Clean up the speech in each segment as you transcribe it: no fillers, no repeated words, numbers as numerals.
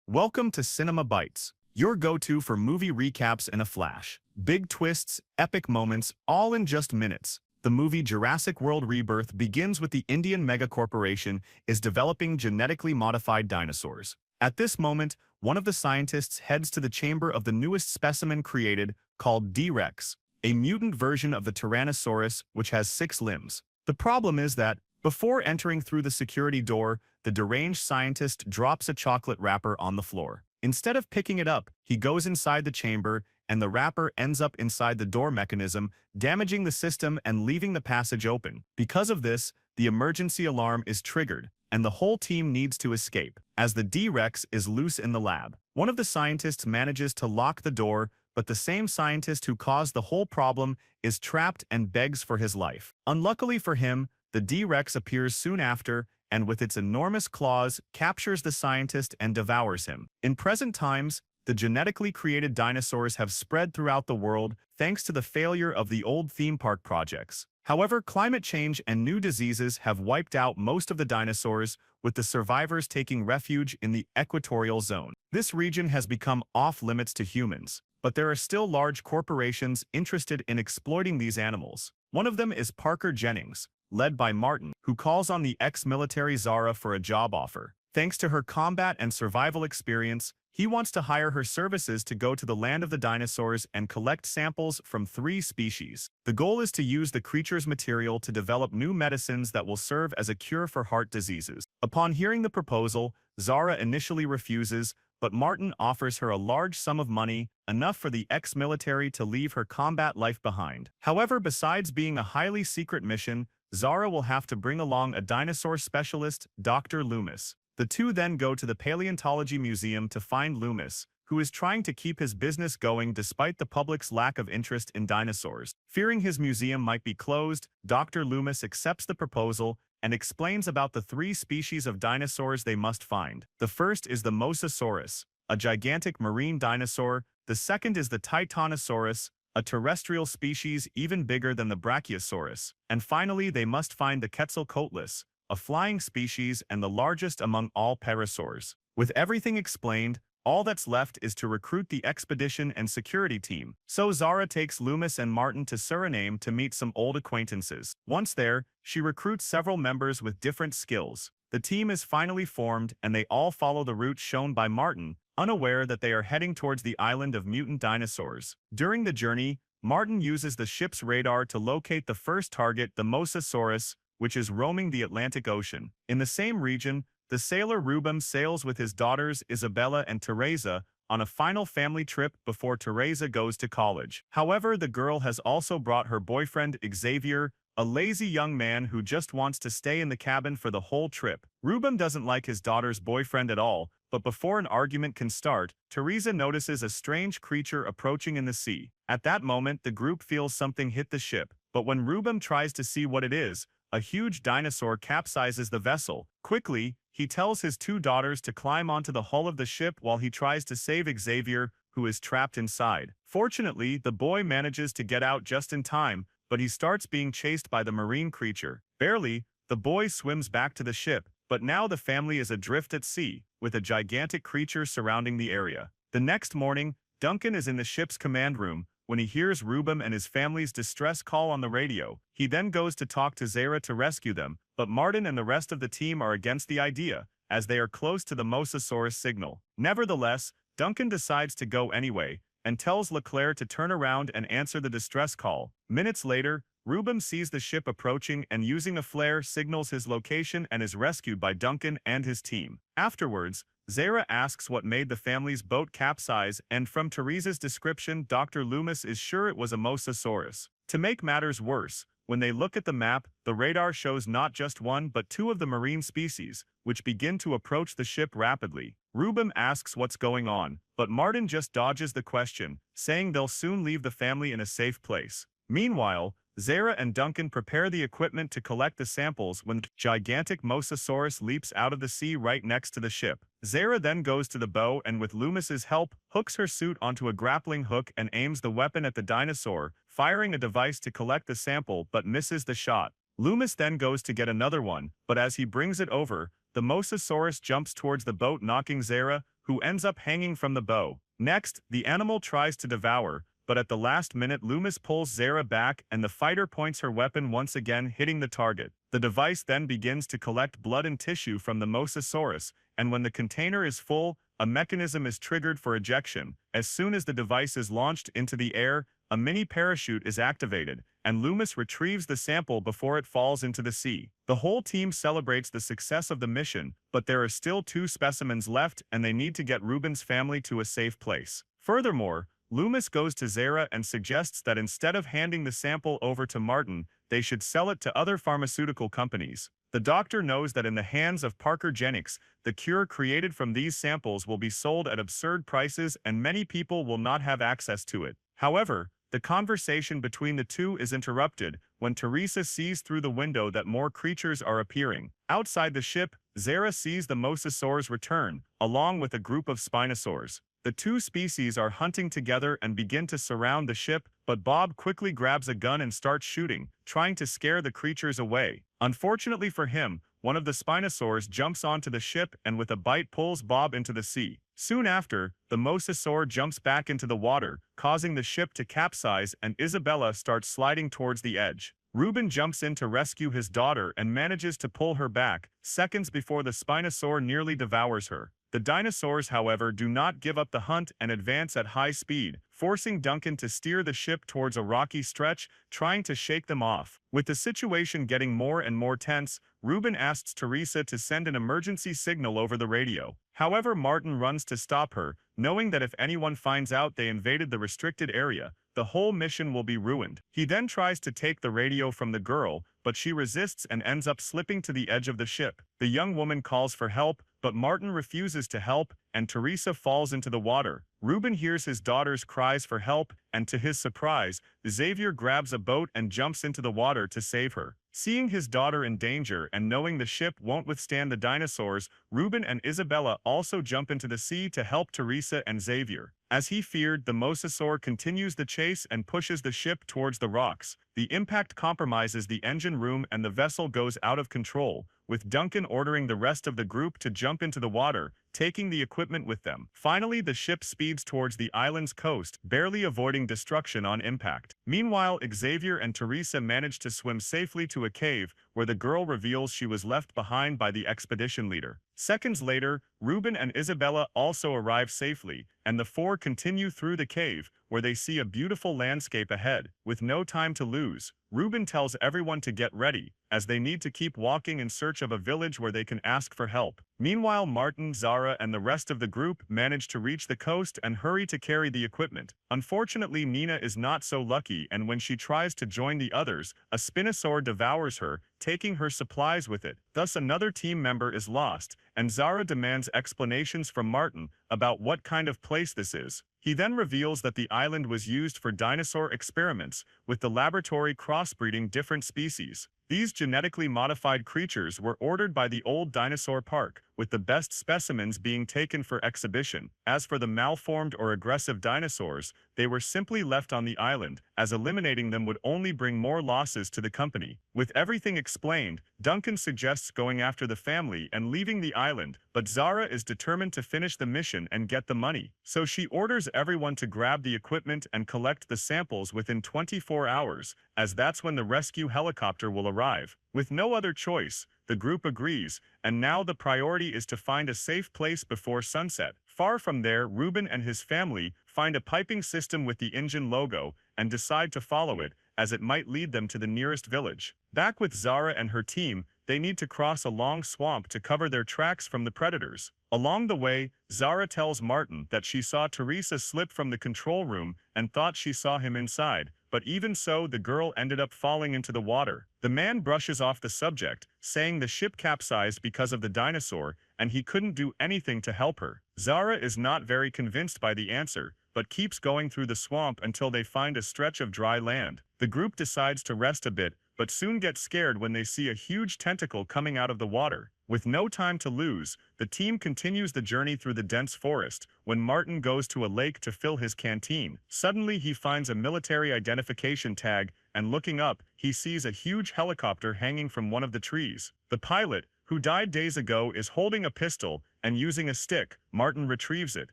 Welcome to Cinema Bites, your go-to for movie recaps in a flash. Big twists, epic moments, all in just minutes. The movie Jurassic World Rebirth begins with the Indian megacorporation is developing genetically modified dinosaurs. At this moment, one of the scientists heads to the chamber of the newest specimen created, called D-Rex, a mutant version of the Tyrannosaurus which has 6 limbs. The problem is that, before entering through the security door, the deranged scientist drops a chocolate wrapper on the floor. Instead of picking it up, he goes inside the chamber, and the wrapper ends up inside the door mechanism, damaging the system and leaving the passage open. Because of this, the emergency alarm is triggered, and the whole team needs to escape, as the D-Rex is loose in the lab. One of the scientists manages to lock the door, but the same scientist who caused the whole problem is trapped and begs for his life. Unluckily for him, the D-Rex appears soon after, and with its enormous claws, captures the scientist and devours him. In present times, the genetically created dinosaurs have spread throughout the world thanks to the failure of the old theme park projects. However, climate change and new diseases have wiped out most of the dinosaurs, with the survivors taking refuge in the equatorial zone. This region has become off-limits to humans, but there are still large corporations interested in exploiting these animals. One of them is Parker Jennings, led by Martin, who calls on the ex-military Zara for a job offer. Thanks to her combat and survival experience, he wants to hire her services to go to the land of the dinosaurs and collect samples from 3 species. The goal is to use the creature's material to develop new medicines that will serve as a cure for heart diseases. Upon hearing the proposal, Zara initially refuses, but Martin offers her a large sum of money, enough for the ex-military to leave her combat life behind. However, besides being a highly secret mission, Zara will have to bring along a dinosaur specialist, Dr. Loomis. The two then go to the Paleontology Museum to find Loomis, who is trying to keep his business going despite the public's lack of interest in dinosaurs. Fearing his museum might be closed, Dr. Loomis accepts the proposal and explains about the 3 species of dinosaurs they must find. The first is the Mosasaurus, a gigantic marine dinosaur. The second is the Titanosaurus, a terrestrial species even bigger than the Brachiosaurus. And finally, they must find the Quetzalcoatlus, a flying species and the largest among all parasaurs. With everything explained, all that's left is to recruit the expedition and security team. So Zara takes Loomis and Martin to Suriname to meet some old acquaintances. Once there, she recruits several members with different skills. The team is finally formed and they all follow the route shown by Martin, unaware that they are heading towards the island of mutant dinosaurs. During the journey, Martin uses the ship's radar to locate the first target, the Mosasaurus, which is roaming the Atlantic Ocean. In the same region, the sailor Rubem sails with his daughters Isabella and Teresa on a final family trip before Teresa goes to college. However, the girl has also brought her boyfriend Xavier, a lazy young man who just wants to stay in the cabin for the whole trip. Rubem doesn't like his daughter's boyfriend at all, but before an argument can start, Teresa notices a strange creature approaching in the sea. At that moment, the group feels something hit the ship, but when Rubem tries to see what it is, a huge dinosaur capsizes the vessel. Quickly, he tells his 2 daughters to climb onto the hull of the ship while he tries to save Xavier, who is trapped inside. Fortunately, the boy manages to get out just in time, but he starts being chased by the marine creature. Barely, the boy swims back to the ship, but now the family is adrift at sea, with a gigantic creature surrounding the area. The next morning, Duncan is in the ship's command room when he hears Rubem and his family's distress call on the radio. He then goes to talk to Zara to rescue them, but Martin and the rest of the team are against the idea, as they are close to the Mosasaurus signal. Nevertheless, Duncan decides to go anyway, and tells Leclerc to turn around and answer the distress call. Minutes later, Rubem sees the ship approaching and using a flare signals his location and is rescued by Duncan and his team. Afterwards, Zara asks what made the family's boat capsize, and from Teresa's description, Dr. Loomis is sure it was a Mosasaurus. To make matters worse, when they look at the map, the radar shows not just 1 but 2 of the marine species, which begin to approach the ship rapidly. Rubem asks what's going on, but Martin just dodges the question, saying they'll soon leave the family in a safe place. Meanwhile, Zara and Duncan prepare the equipment to collect the samples when the gigantic Mosasaurus leaps out of the sea right next to the ship. Zara then goes to the bow and with Loomis's help, hooks her suit onto a grappling hook and aims the weapon at the dinosaur, firing a device to collect the sample but misses the shot. Loomis then goes to get another one, but as he brings it over, the Mosasaurus jumps towards the boat, knocking Zara, who ends up hanging from the bow. Next, the animal tries to devour, but at the last minute Loomis pulls Zara back and the fighter points her weapon once again, hitting the target. The device then begins to collect blood and tissue from the Mosasaurus, and when the container is full, a mechanism is triggered for ejection. As soon as the device is launched into the air, a mini parachute is activated, and Loomis retrieves the sample before it falls into the sea. The whole team celebrates the success of the mission, but there are still 2 specimens left and they need to get Ruben's family to a safe place. Furthermore, Loomis goes to Zara and suggests that instead of handing the sample over to Martin, they should sell it to other pharmaceutical companies. The doctor knows that in the hands of Parker Genix, the cure created from these samples will be sold at absurd prices and many people will not have access to it. However, the conversation between the two is interrupted when Teresa sees through the window that more creatures are appearing. Outside the ship, Zara sees the mosasaurs return, along with a group of spinosaurs. The 2 species are hunting together and begin to surround the ship, but Bob quickly grabs a gun and starts shooting, trying to scare the creatures away. Unfortunately for him, one of the spinosaurs jumps onto the ship and with a bite pulls Bob into the sea. Soon after, the mosasaur jumps back into the water, causing the ship to capsize and Isabella starts sliding towards the edge. Ruben jumps in to rescue his daughter and manages to pull her back, seconds before the spinosaur nearly devours her. The dinosaurs, however, do not give up the hunt and advance at high speed, forcing Duncan to steer the ship towards a rocky stretch, trying to shake them off. With the situation getting more and more tense, Ruben asks Teresa to send an emergency signal over the radio. However, Martin runs to stop her, knowing that if anyone finds out they invaded the restricted area, the whole mission will be ruined. He then tries to take the radio from the girl, but she resists and ends up slipping to the edge of the ship. The young woman calls for help, but Martin refuses to help, and Teresa falls into the water. Ruben hears his daughter's cries for help, and to his surprise, Xavier grabs a boat and jumps into the water to save her. Seeing his daughter in danger and knowing the ship won't withstand the dinosaurs, Ruben and Isabella also jump into the sea to help Teresa and Xavier. As he feared, the mosasaur continues the chase and pushes the ship towards the rocks. The impact compromises the engine room and the vessel goes out of control, with Duncan ordering the rest of the group to jump into the water, taking the equipment with them. Finally, the ship speeds towards the island's coast, barely avoiding destruction on impact. Meanwhile, Xavier and Teresa manage to swim safely to a cave, where the girl reveals she was left behind by the expedition leader. Seconds later, Ruben and Isabella also arrive safely, and the 4 continue through the cave, where they see a beautiful landscape ahead. With no time to lose, Ruben tells everyone to get ready, as they need to keep walking in search of a village where they can ask for help. Meanwhile, Martin, Zara, and the rest of the group manage to reach the coast and hurry to carry the equipment. Unfortunately, Nina is not so lucky, and when she tries to join the others, a spinosaur devours her, taking her supplies with it. Thus, another team member is lost, and Zara demands explanations from Martin about what kind of place this is. He then reveals that the island was used for dinosaur experiments, with the laboratory crossbreeding different species. These genetically modified creatures were ordered by the old dinosaur park, with the best specimens being taken for exhibition. As for the malformed or aggressive dinosaurs, they were simply left on the island, as eliminating them would only bring more losses to the company. With everything explained, Duncan suggests going after the family and leaving the island, but Zara is determined to finish the mission and get the money. So she orders everyone to grab the equipment and collect the samples within 24 hours, as that's when the rescue helicopter will arrive. With no other choice, the group agrees, and now the priority is to find a safe place before sunset. Far from there, Ruben and his family find a piping system with the engine logo and decide to follow it, as it might lead them to the nearest village. Back with Zara and her team, they need to cross a long swamp to cover their tracks from the predators. Along the way, Zara tells Martin that she saw Teresa slip from the control room and thought she saw him inside, but even so, the girl ended up falling into the water. The man brushes off the subject, saying the ship capsized because of the dinosaur, and he couldn't do anything to help her. Zara is not very convinced by the answer, but keeps going through the swamp until they find a stretch of dry land. The group decides to rest a bit, but soon gets scared when they see a huge tentacle coming out of the water. With no time to lose, the team continues the journey through the dense forest, when Martin goes to a lake to fill his canteen. Suddenly he finds a military identification tag, and looking up, he sees a huge helicopter hanging from one of the trees. The pilot, who died days ago, is holding a pistol, and using a stick, Martin retrieves it.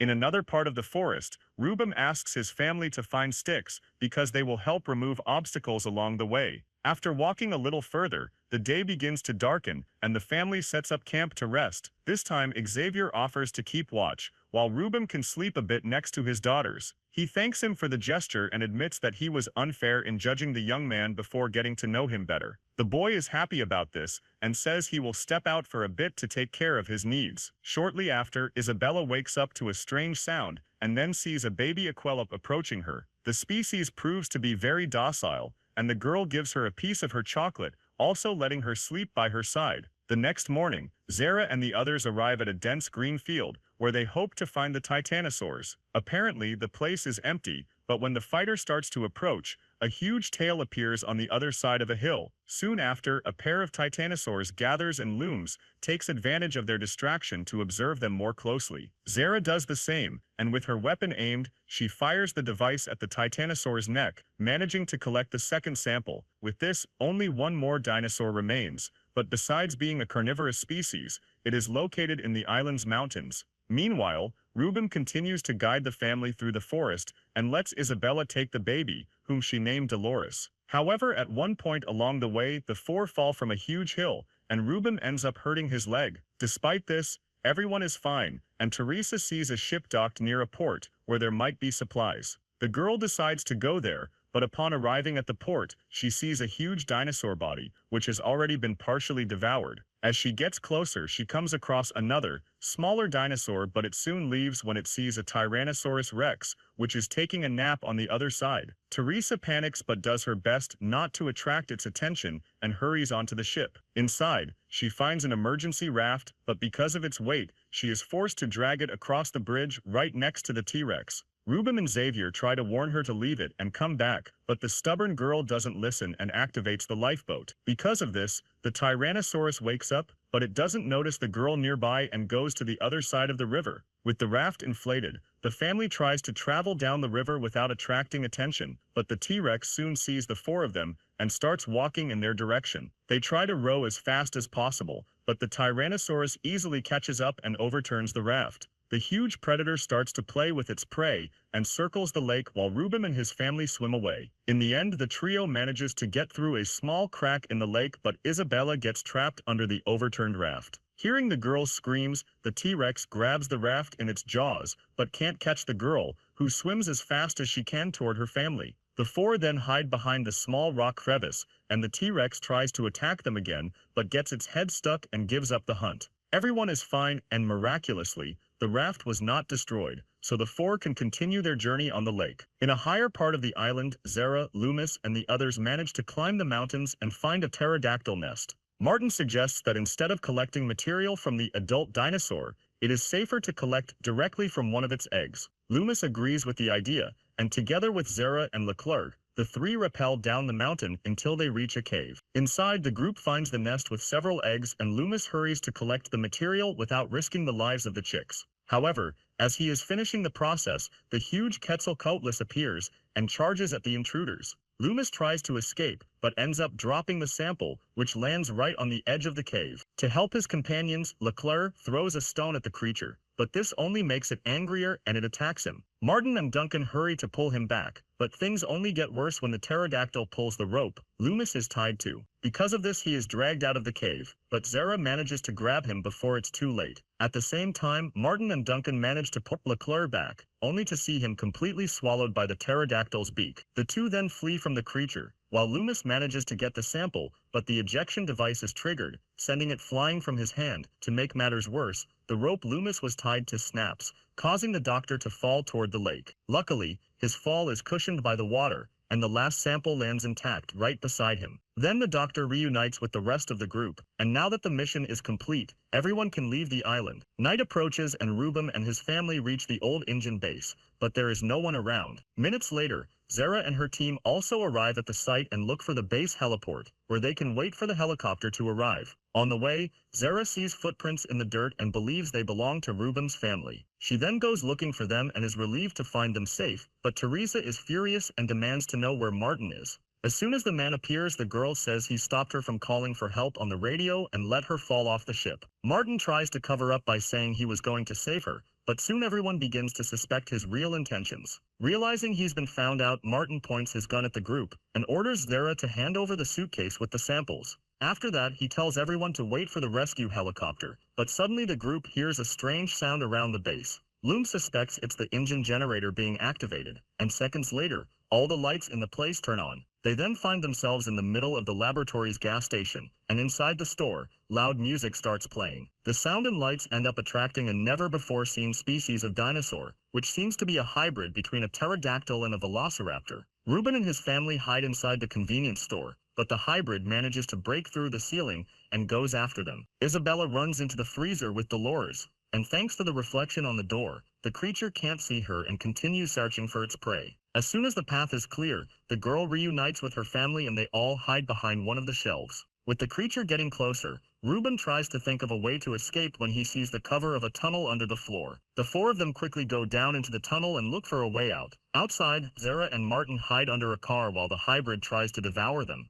In another part of the forest, Rubem asks his family to find sticks because they will help remove obstacles along the way. After walking a little further, the day begins to darken and the family sets up camp to rest. This time Xavier offers to keep watch, while Rubem can sleep a bit next to his daughters. He thanks him for the gesture and admits that he was unfair in judging the young man before getting to know him better. The boy is happy about this and says he will step out for a bit to take care of his needs. Shortly after, Isabella wakes up to a strange sound and then sees a baby aquelup approaching her. The species proves to be very docile, and the girl gives her a piece of her chocolate, also letting her sleep by her side. The next morning, Zara and the others arrive at a dense green field, where they hope to find the titanosaurs. Apparently, the place is empty, but when the fighter starts to approach, a huge tail appears on the other side of a hill. Soon after, a pair of titanosaurs gathers and looms, takes advantage of their distraction to observe them more closely. Zara does the same, and with her weapon aimed, she fires the device at the titanosaur's neck, managing to collect the second sample. With this, only one more dinosaur remains, but besides being a carnivorous species, it is located in the island's mountains. Meanwhile, Rubem continues to guide the family through the forest and lets Isabella take the baby, whom she named Dolores. However, at one point along the way, the four fall from a huge hill, and Rubem ends up hurting his leg. Despite this, everyone is fine, and Teresa sees a ship docked near a port where there might be supplies. The girl decides to go there, but upon arriving at the port, she sees a huge dinosaur body, which has already been partially devoured. As she gets closer, she comes across another, smaller dinosaur, but it soon leaves when it sees a Tyrannosaurus Rex, which is taking a nap on the other side. Teresa panics but does her best not to attract its attention and hurries onto the ship. Inside, she finds an emergency raft, but because of its weight, she is forced to drag it across the bridge right next to the T-Rex. Rubem and Xavier try to warn her to leave it and come back, but the stubborn girl doesn't listen and activates the lifeboat. Because of this, the Tyrannosaurus wakes up, but it doesn't notice the girl nearby and goes to the other side of the river. With the raft inflated, the family tries to travel down the river without attracting attention, but the T-Rex soon sees the four of them and starts walking in their direction. They try to row as fast as possible, but the Tyrannosaurus easily catches up and overturns the raft. The huge predator starts to play with its prey and circles the lake while Rubem and his family swim away. In the end, the trio manages to get through a small crack in the lake, but Isabella gets trapped under the overturned raft. Hearing the girl's screams, the T-Rex grabs the raft in its jaws, but can't catch the girl, who swims as fast as she can toward her family. The four then hide behind the small rock crevice, and the T-Rex tries to attack them again, but gets its head stuck and gives up the hunt. Everyone is fine, and miraculously, the raft was not destroyed, so the four can continue their journey on the lake. In a higher part of the island, Zara, Loomis, and the others manage to climb the mountains and find a pterodactyl nest. Martin suggests that instead of collecting material from the adult dinosaur, it is safer to collect directly from one of its eggs. Loomis agrees with the idea, and together with Zara and Leclerc, the three rappel down the mountain until they reach a cave. Inside, the group finds the nest with several eggs, and Loomis hurries to collect the material without risking the lives of the chicks. However, as he is finishing the process, the huge Quetzalcoatlus appears and charges at the intruders. Loomis tries to escape, but ends up dropping the sample, which lands right on the edge of the cave. To help his companions, Leclerc throws a stone at the creature, but this only makes it angrier and it attacks him. Martin and Duncan hurry to pull him back, but things only get worse when the pterodactyl pulls the rope Loomis is tied to. Because of this, he is dragged out of the cave, but Zara manages to grab him before it's too late. At the same time, Martin and Duncan manage to pull Leclerc back, only to see him completely swallowed by the pterodactyl's beak. The two then flee from the creature, while Loomis manages to get the sample, but the ejection device is triggered, sending it flying from his hand. To make matters worse, the rope Loomis was tied to snaps, causing the doctor to fall toward the lake. Luckily, his fall is cushioned by the water, and the last sample lands intact right beside him. Then the doctor reunites with the rest of the group, and now that the mission is complete, everyone can leave the island. Night approaches and Rubem and his family reach the old engine base, but there is no one around. Minutes later, Zara and her team also arrive at the site and look for the base heliport, where they can wait for the helicopter to arrive. On the way, Zara sees footprints in the dirt and believes they belong to Rubem's family. She then goes looking for them and is relieved to find them safe, but Teresa is furious and demands to know where Martin is. As soon as the man appears, the girl says he stopped her from calling for help on the radio and let her fall off the ship. Martin tries to cover up by saying he was going to save her, but soon everyone begins to suspect his real intentions. Realizing he's been found out, Martin points his gun at the group and orders Zara to hand over the suitcase with the samples. After that, he tells everyone to wait for the rescue helicopter, but suddenly the group hears a strange sound around the base. Loom suspects it's the engine generator being activated, and seconds later, all the lights in the place turn on. They then find themselves in the middle of the laboratory's gas station, and inside the store, loud music starts playing. The sound and lights end up attracting a never-before-seen species of dinosaur, which seems to be a hybrid between a pterodactyl and a velociraptor. Ruben and his family hide inside the convenience store, but the hybrid manages to break through the ceiling and goes after them. Isabella runs into the freezer with Dolores, and thanks to the reflection on the door, the creature can't see her and continues searching for its prey. As soon as the path is clear, the girl reunites with her family and they all hide behind one of the shelves. With the creature getting closer, Ruben tries to think of a way to escape when he sees the cover of a tunnel under the floor. The four of them quickly go down into the tunnel and look for a way out. Outside, Zara and Martin hide under a car while the hybrid tries to devour them.